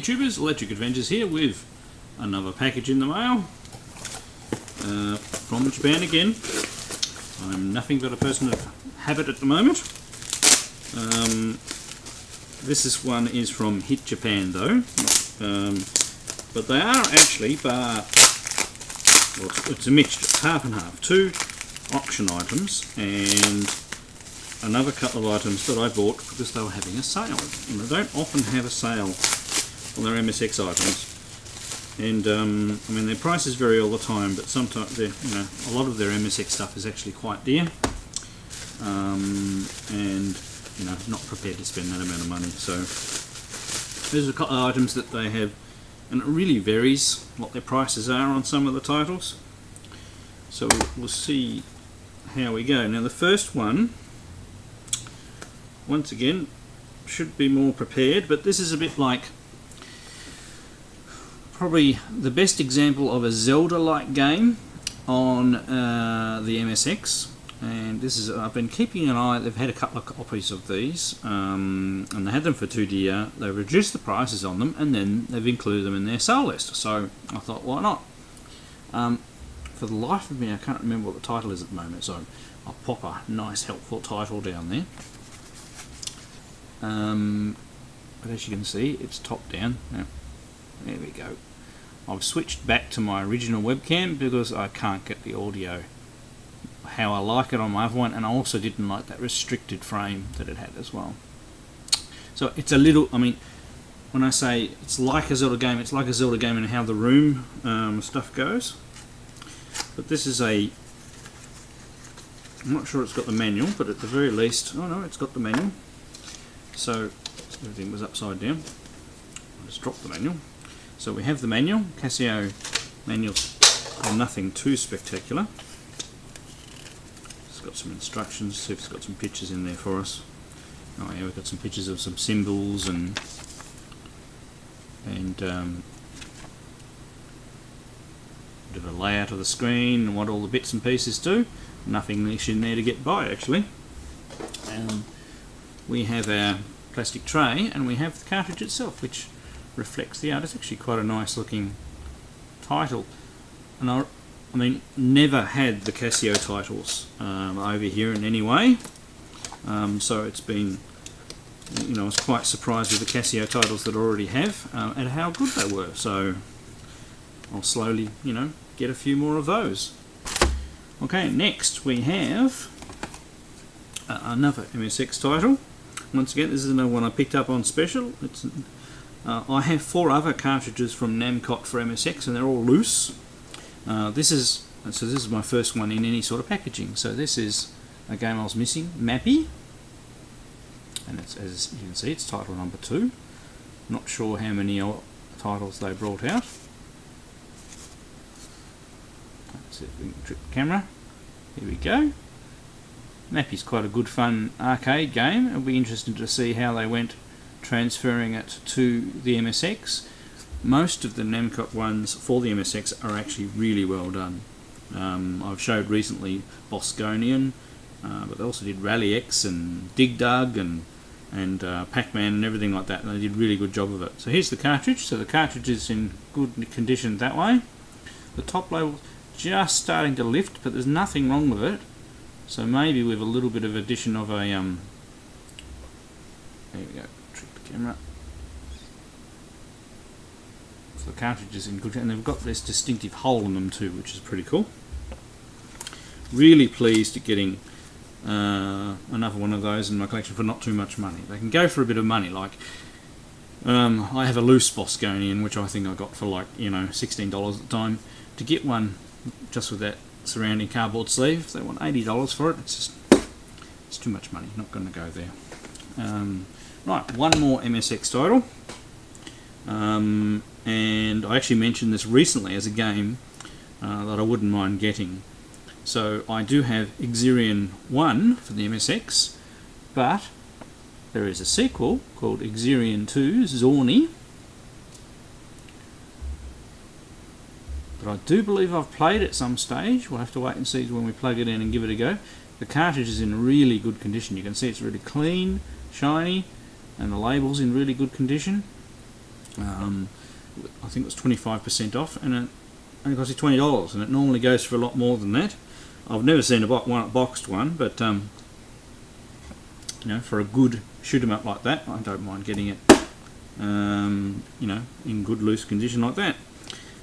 YouTubers, Electric Adventures here with another package in the mail from Japan again. I'm nothing but a person of habit at the moment. This one is from Hit Japan though, but they are actually well, it's a mixture, half and half. Two auction items and another couple of items that I bought because they were having a sale, and they don't often have a sale on their MSX items. And I mean, their prices vary all the time, but sometimes a lot of their MSX stuff is actually quite dear, and not prepared to spend that amount of money. So there's a couple of items that they have, and it really varies what their prices are on some of the titles. So we'll see how we go. Now the first one, once again, should be more prepared, but this is a bit like probably the best example of a Zelda-like game on the MSX. And this is, I've been keeping an eye. They've had a couple of copies of these, and they had them for $2. They reduced the prices on them, and then they've included them in their sale list. So I thought, why not? For the life of me, I can't remember what the title is at the moment, so I'll pop a nice, helpful title down there. But as you can see, it's top down. Now, there we go. I've switched back to my original webcam because I can't get the audio how I like it on my other one, and I also didn't like that restricted frame that it had as well. So it's a little, I mean, when I say it's like a Zelda game, it's like a Zelda game in how the room stuff goes. But this is I'm not sure it's got the manual, but at the very least, oh no, it's got the manual. So everything was upside down. I just dropped the manual. So we have the manual. Casio manuals are nothing too spectacular. It's got some instructions. See if it's got some pictures in there for us. Oh yeah, we've got some pictures of some symbols and bit of a layout of the screen and what all the bits and pieces do. Nothing in there to get by actually. We have our plastic tray, and we have the cartridge itself, which reflects the art. It's actually quite a nice looking title, and I mean, never had the Casio titles over here in any way, so it's been, I was quite surprised with the Casio titles that I already have and how good they were. So I'll slowly, get a few more of those. Okay, next we have another MSX title. Once again, this is another one I picked up on special. It's I have 4 other cartridges from Namcot for MSX, and they're all loose. This is my first one in any sort of packaging. So this is a game I was missing, Mappy, and it's, as you can see, it's title number 2. Not sure how many titles they brought out. Let's see if we can trip the camera. Here we go. Mappy's quite a good fun arcade game. It'll be interesting to see how they went transferring it to the MSX. Most of the Namcot ones for the MSX are actually really well done. I've showed recently Bosconian, but they also did Rally X and Dig Dug and Pac-Man and everything like that, and they did a really good job of it. So here's the cartridge. So the cartridge is in good condition that way. The top label just starting to lift, but there's nothing wrong with it. So maybe with a little bit of addition of a there we go, trick the camera. So the cartridge is in good, and they've got this distinctive hole in them too, which is pretty cool. Really pleased at getting another one of those in my collection for not too much money. They can go for a bit of money, like I have a loose Bosconian, which I think I got for like $16 at the time. To get one just with that surrounding cardboard sleeve, if they want $80 for it, it's too much money. Not going to go there. Right, one more MSX title, and I actually mentioned this recently as a game that I wouldn't mind getting. So I do have Exerion 1 for the MSX, but there is a sequel called Exerion 2 Zorni that I do believe I've played at some stage. We'll have to wait and see when we plug it in and give it a go. The cartridge is in really good condition. You can see it's really clean, shiny, and the label's in really good condition. I think it was 25% off, and it only cost you $20, and it normally goes for a lot more than that. I've never seen a boxed one, but you know, for a good shoot 'em up like that, I don't mind getting it, you know, in good loose condition like that.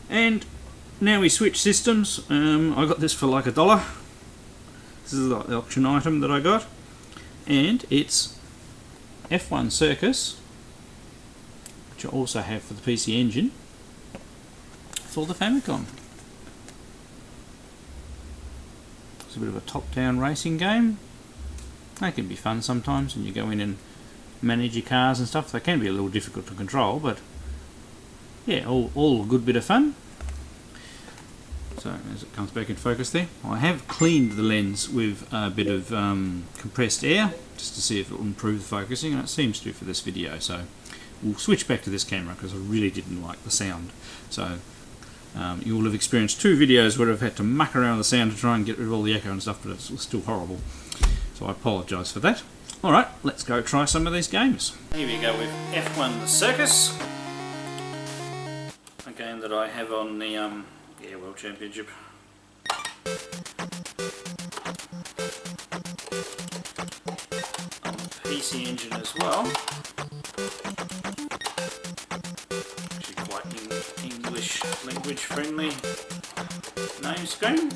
And now we switch systems. I got this for like $1. This is like the auction item that I got, and it's F1 Circus, which I also have for the PC Engine for the Famicom. It's a bit of a top-down racing game. They can be fun sometimes, and you go in and manage your cars and stuff. They can be a little difficult to control, but yeah, all a good bit of fun. So as it comes back in focus there, I have cleaned the lens with a bit of compressed air just to see if it will improve the focusing, and it seems to for this video. So we'll switch back to this camera because I really didn't like the sound. So you will have experienced 2 videos where I've had to muck around with the sound to try and get rid of all the echo and stuff, but it's still horrible. So I apologise for that. Alright, let's go try some of these games. Here we go with F1 Circus, a game that I have on the World Championship. On the PC Engine as well. Actually quite English language friendly name screen.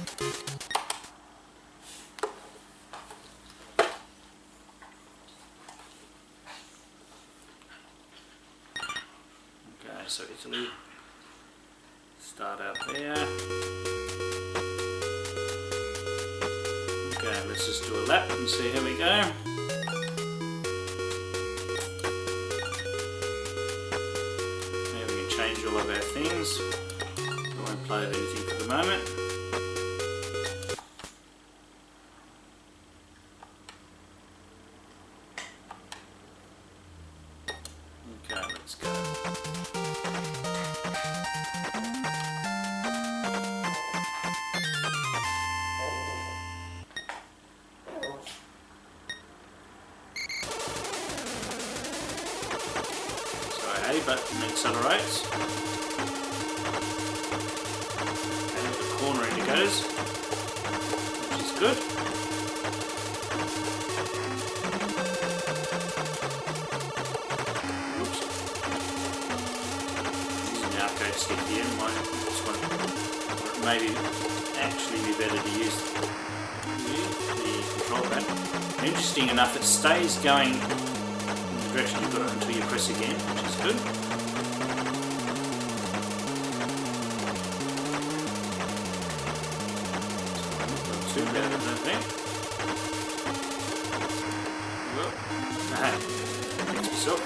Okay, so Italy. Start out there. Okay, let's just do a lap and see how we go. Now we can change all of our things. I won't play with anything for the moment. Okay, let's go. A button accelerates, and the corner indicators, which is good. Oops. Using the arcade stick here, maybe actually be better to use the control pad. Interesting enough, it stays going direction you've got it until you press again, which is good. Not too bad, I don't think. Well, fix myself.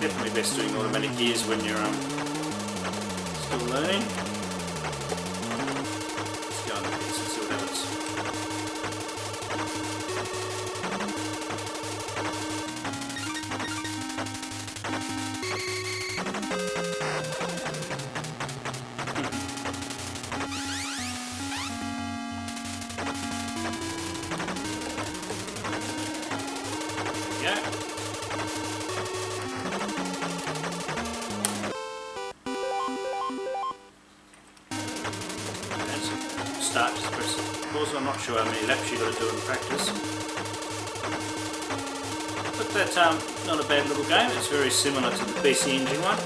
Definitely best doing automatic gears when you're still learning. Let's go on the pits and see what happens. There we go. Start, just press pause. I'm not sure how many laps you've got to do in practice, but that's not a bad little game. It's very similar to the PC Engine one.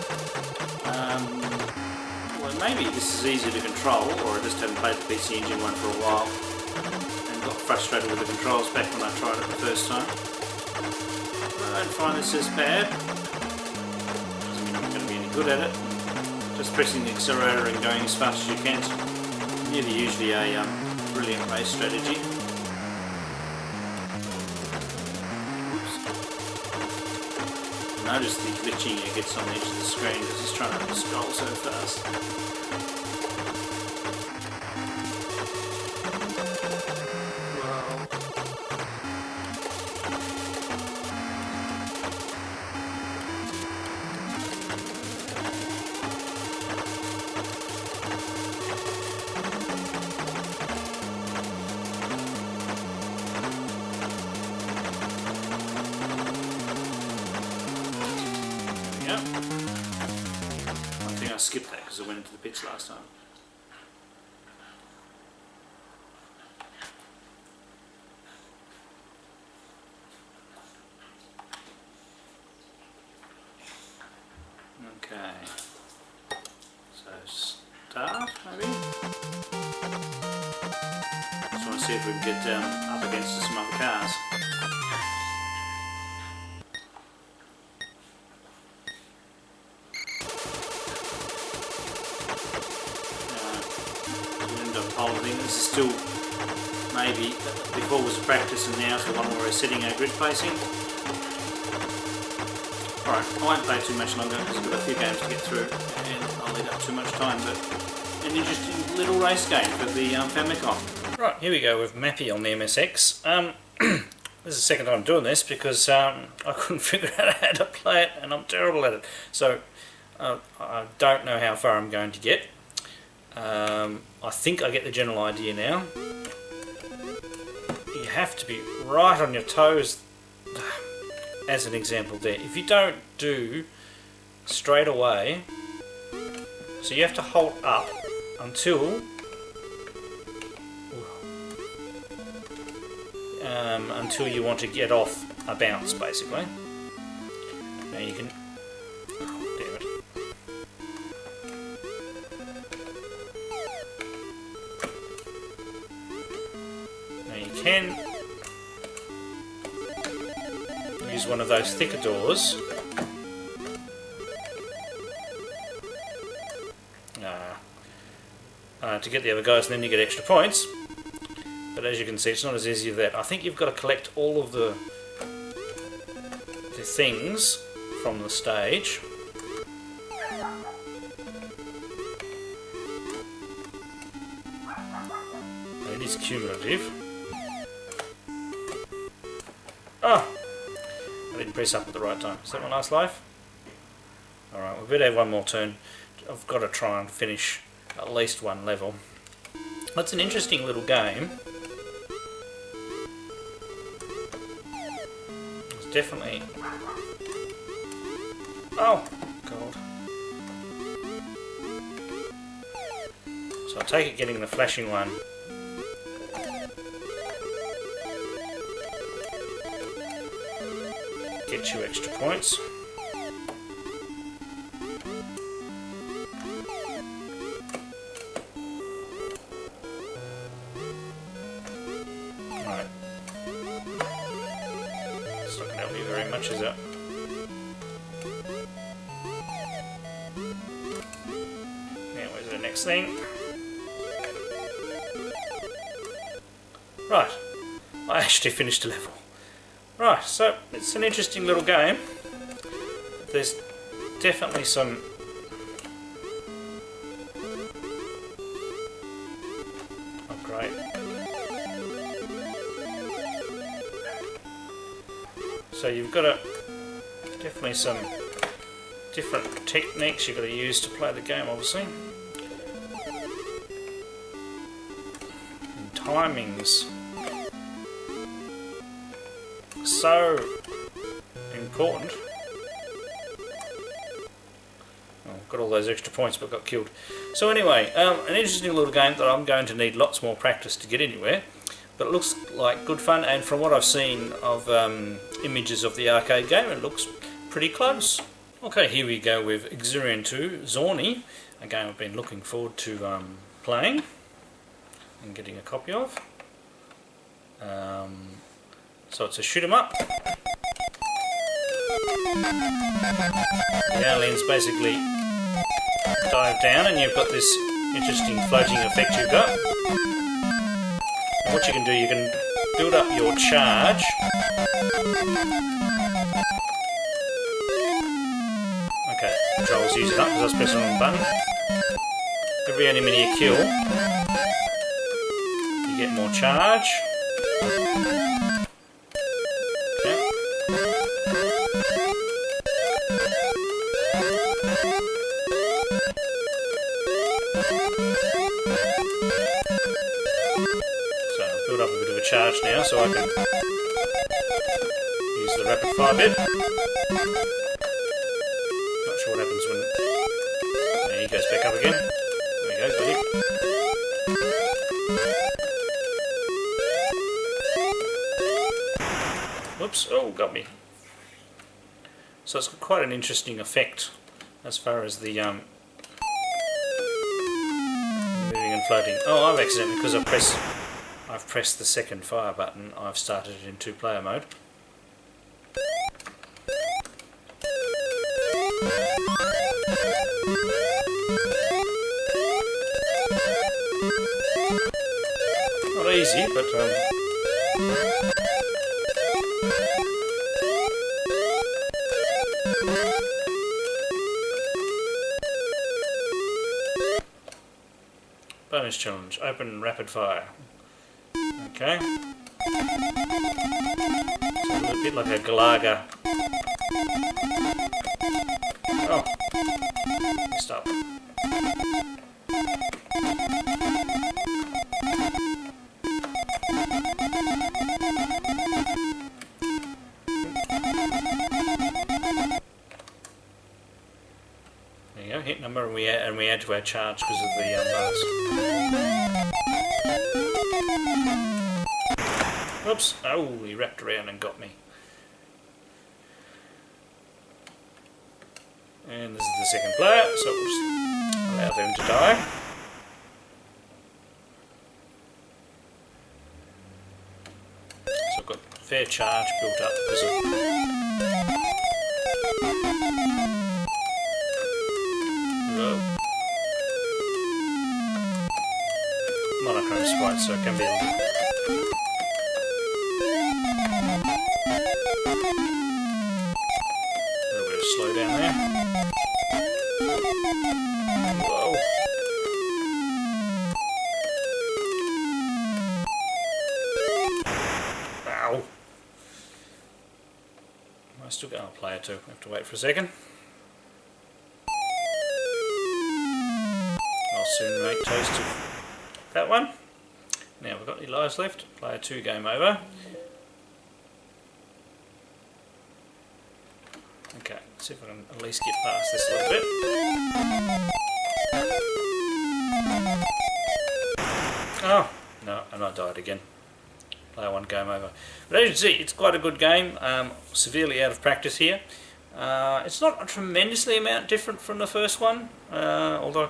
Well, maybe this is easier to control, or I just haven't played the PC Engine one for a while and got frustrated with the controls back when I tried it the first time. I don't find this as bad. Doesn't mean I'm going to be any good at it. Just pressing the accelerator and going as fast as you can. Nearly usually a brilliant race strategy. Oops. Notice the glitching it gets on the edge of the screen because it's trying to scroll so fast. I skipped that because I went into the pits last time. Okay, so start maybe. Just want to see if we can get up against some other cars. End up holding. This is still maybe before was a practice and now it's the one where we're sitting our grid facing. Alright, I won't play too much longer because I've got a few games to get through and I'll eat up too much time, but an interesting little race game for the Famicom. Right, here we go with Mappy on the MSX. This is the second time I'm doing this because I couldn't figure out how to play it and I'm terrible at it. So I don't know how far I'm going to get. I think I get the general idea now. You have to be right on your toes. As an example there, if you don't do straight away, so you have to hold up until you want to get off a bounce, basically. Now you can, oh, damn it. Now you can use one of those thicker doors to get the other guys, and then you get extra points. But as you can see, it's not as easy as that. I think you've got to collect all of the things from the stage. It is cumulative. Oh! I didn't press up at the right time. Is that my last life? Alright, we better have one more turn. I've got to try and finish at least one level. That's an interesting little game. It's definitely... Oh, God. So I take it getting the flashing one. Get you extra points. Right. It's not going to help me very much, is it? Now, where's the next thing? Right. I actually finished a level. Right, so it's an interesting little game. There's definitely some... Oh, great. So you've got definitely some different techniques you've got to use to play the game, obviously. And timings. So important. Oh, got all those extra points but got killed. So anyway, an interesting little game that I'm going to need lots more practice to get anywhere, but it looks like good fun, and from what I've seen of images of the arcade game, it looks pretty close. Okay, here we go with Xurian 2 Zorni, a game I've been looking forward to playing and getting a copy of. So it's a shoot 'em up. The aliens basically dive down and you've got this interesting floating effect you've got. And what you can do, you can build up your charge. Okay, controls use it up because I was pressing on the button. Every enemy you kill, you get more charge. Build up a bit of a charge now so I can use the rapid fire bit. Not sure what happens when... And he goes back up again. There we go, got him. Whoops, oh, got me. So it's got quite an interesting effect as far as the moving and floating. Oh, I've accidentally, because I've pressed the second fire button, I've started it in 2-player mode. Not easy, but bonus challenge, open rapid fire. Okay. So a little bit like a Galaga. Oh, messed up. There you go, hit number, and we add to our charge because of the bars. Oops! Oh, he wrapped around and got me. And this is the second player, so we'll just allow them to die. So I've got fair charge built up because of monochrome sprite, so it can be a little bit of slow down there. Whoa. Ow. I still got a player too. I have to wait for a second. I'll soon make toast of that one. Now we've got any lives left. Player 2, game over. Okay, let's see if I can at least get past this a little bit. Oh, no, and I died again. Player 1, game over. But as you can see, it's quite a good game. Severely out of practice here. It's not a tremendously amount different from the first one, although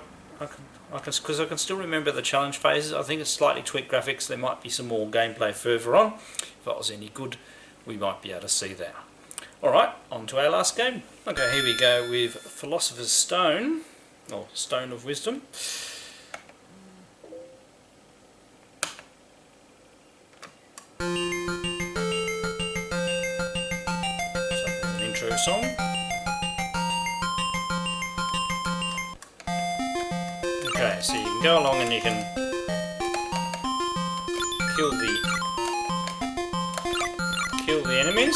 because I can still remember the challenge phases. I think it's slightly tweaked graphics. There might be some more gameplay further on. If that was any good, we might be able to see that. Alright, on to our last game. Okay, here we go with Philosopher's Stone, or Stone of Wisdom. So, an intro song. Okay, so you can go along and you can kill the enemies.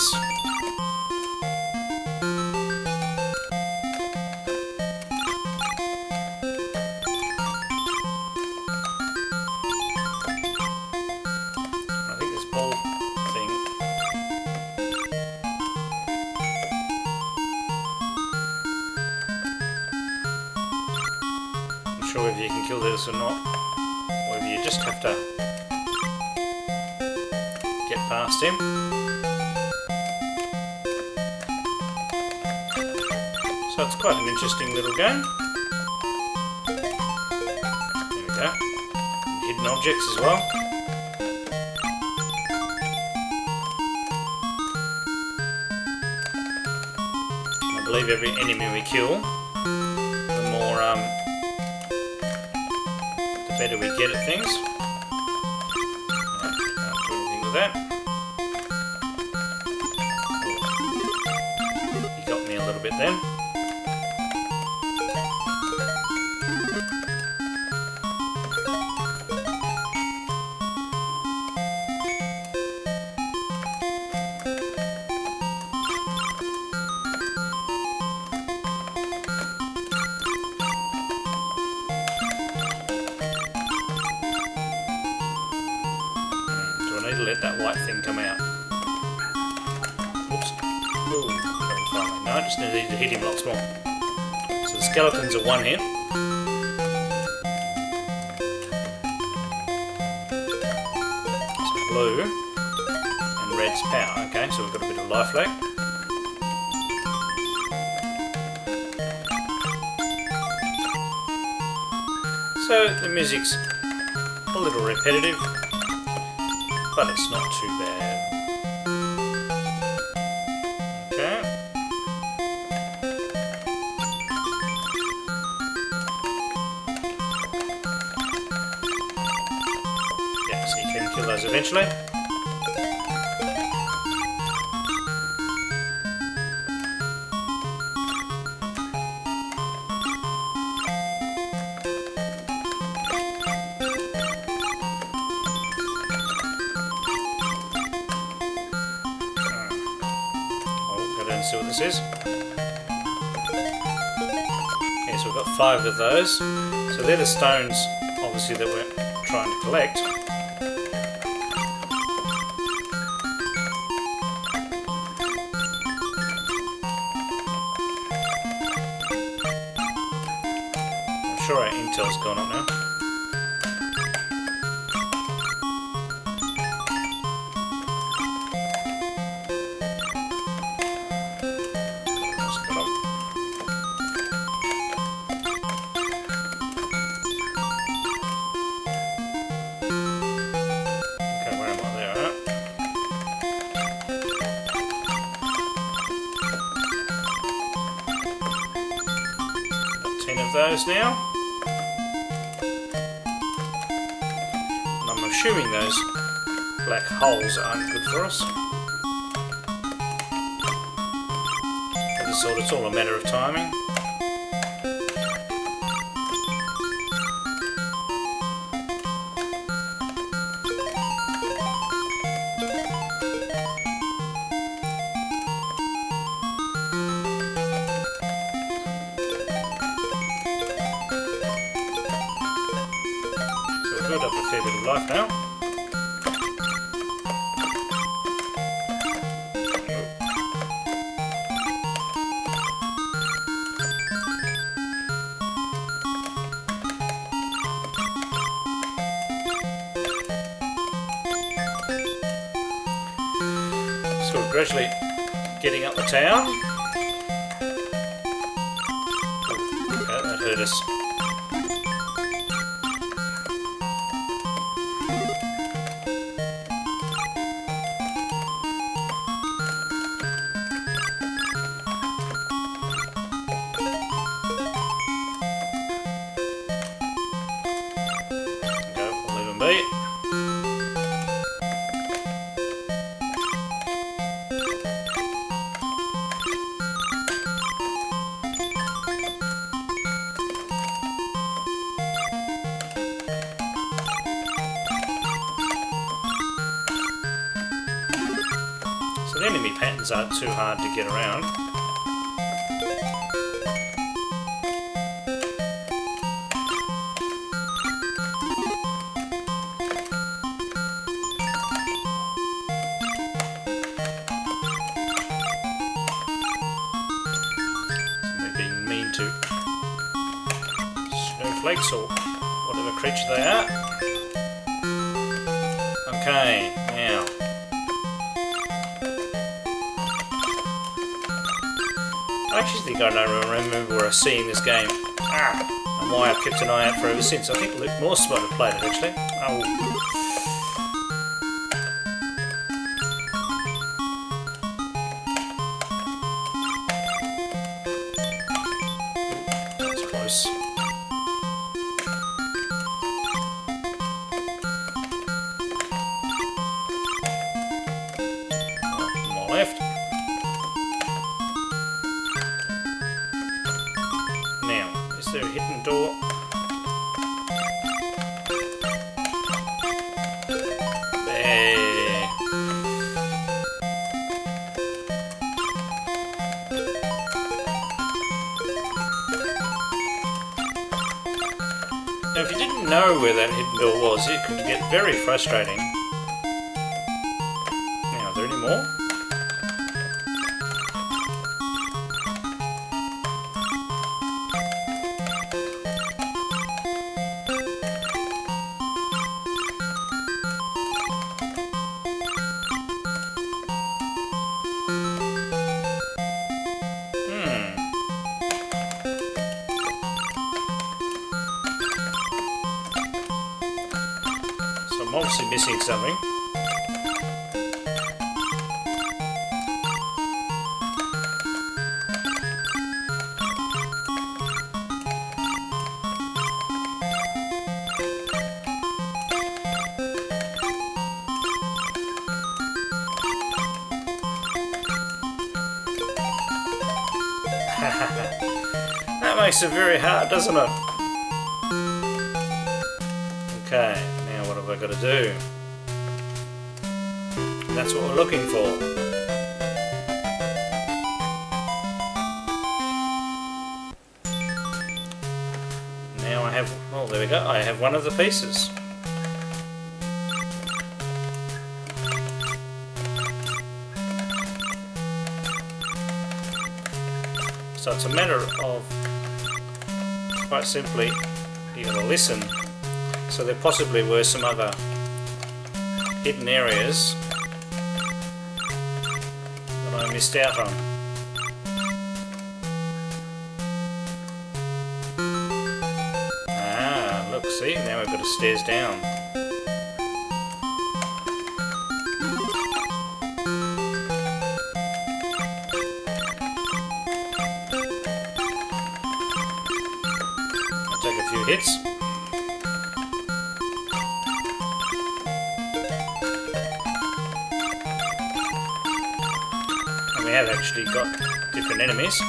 I think this ball thing. I'm sure whether you can kill this or not, or whether you just have to get past him. So it's quite an interesting little game. There we go. Hidden objects as well. I believe every enemy we kill, the more the better we get at things. Can't do anything with that. He got me a little bit then. Let that white thing come out. Oops. Ooh, no, I just need to hit him lots more. So the Skeletons are one hit. So blue and red's power. Okay, so we've got a bit of life left. So the music's a little repetitive, but it's not too bad. Okay. Yeah, so you can kill those eventually. See what this is. Okay, so we've got 5 of those. So they're the stones, obviously, that we're trying to collect. I'm sure our intel's gone up now. Those now, and I'm assuming those black holes aren't good for us. It's all a matter of timing. Build up a fair bit of life now. So we're gradually getting up the town. Okay, that hurt us. So the enemy patterns aren't too hard to get around. To snowflakes or whatever creature they are. Okay, now I actually think I don't remember where I've seen this game and why I've kept an eye out for ever since. I think Luke Morse might have played it actually. Oh. Left. Now, is there a hidden door? There. Now, if you didn't know where that hidden door was, it could get very frustrating. Now, are there any more? obviously missing something. That makes it very hard, doesn't it? Okay, now what have I got to do? That's what we're looking for. Now I have, well, there we go, I have one of the pieces. So it's a matter of, quite simply, you've got to listen. So there possibly were some other hidden areas that I missed out on. Ah, look, see, now we've got the stairs down. Take a few hits. And we have actually got different enemies.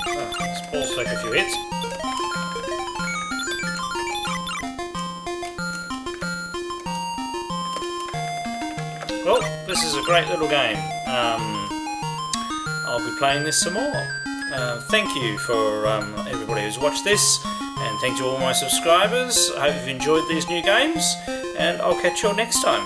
Oh, let's also take a few hits. Well, this is a great little game. I'll be playing this some more. Thank you for everybody who's watched this, and thank you to all my subscribers. I hope you've enjoyed these new games, and I'll catch you all next time.